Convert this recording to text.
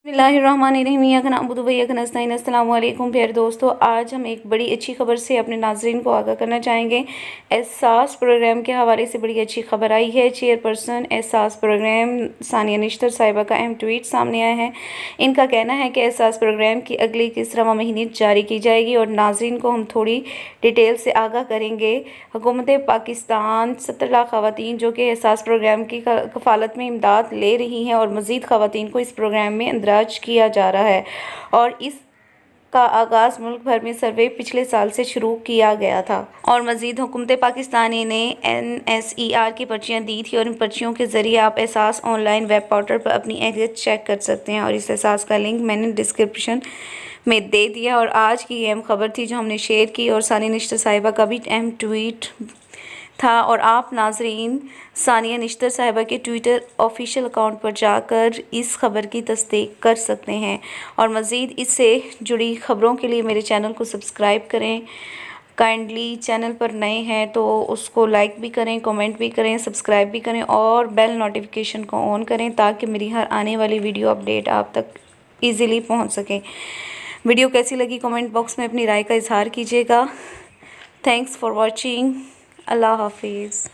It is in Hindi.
अस्सलामुअलैकुम प्यारे दोस्तों, आज हम एक बड़ी अच्छी खबर से अपने नाज़रीन को आगाह करना चाहेंगे। एहसास प्रोग्राम के हवाले से बड़ी अच्छी खबर आई है। चेयरपर्सन एहसास प्रोग्राम सानिया निश्तर साहिबा का अहम ट्वीट सामने आया है। इनका कहना है कि एहसास प्रोग्राम की अगली किस्त रवां महीने जारी की जाएगी और नाज़रीन को हम थोड़ी डिटेल से आगाह करेंगे। हुकूमत पाकिस्तान 70 लाख ख़वातीन जो कि एहसास प्रोग्राम की कफ़ालत में इमदाद ले रही हैं और मज़ीद ख़वातीन को इस प्रोग्राम में इंदराज किया जा रहा है और इस का आगाज़ मुल्क भर में सर्वे पिछले साल से शुरू किया गया था। और मज़ीद हुकूमत पाकिस्तानी ने NSER की पर्चियाँ दी थी और इन पर्चियों के ज़रिए आप एहसास ऑनलाइन वेब पोर्टल पर अपनी अहलियत चेक कर सकते हैं और इस एहसास का लिंक मैंने डिस्क्रिप्शन में दे दिया। और आज की अहम खबर थी जो हमने शेयर की और सानिया निश्तर साहिबा का भी अहम ट्वीट था। और आप नाजरीन सानिया निश्तर साहिबा के ट्विटर ऑफिशियल अकाउंट पर जाकर इस खबर की तस्दीक कर सकते हैं और मज़ीद इससे जुड़ी खबरों के लिए मेरे चैनल को सब्सक्राइब करें। काइंडली चैनल पर नए हैं तो उसको लाइक भी करें, कमेंट भी करें, सब्सक्राइब भी करें और बेल नोटिफिकेशन को ऑन करें ताकि मेरी हर आने वाली वीडियो अपडेट आप तक ईज़िली पहुँच सके। वीडियो कैसी लगी कमेंट बॉक्स में अपनी राय का इजहार कीजिएगा। Thanks for watching. अल्लाह हाफिज़।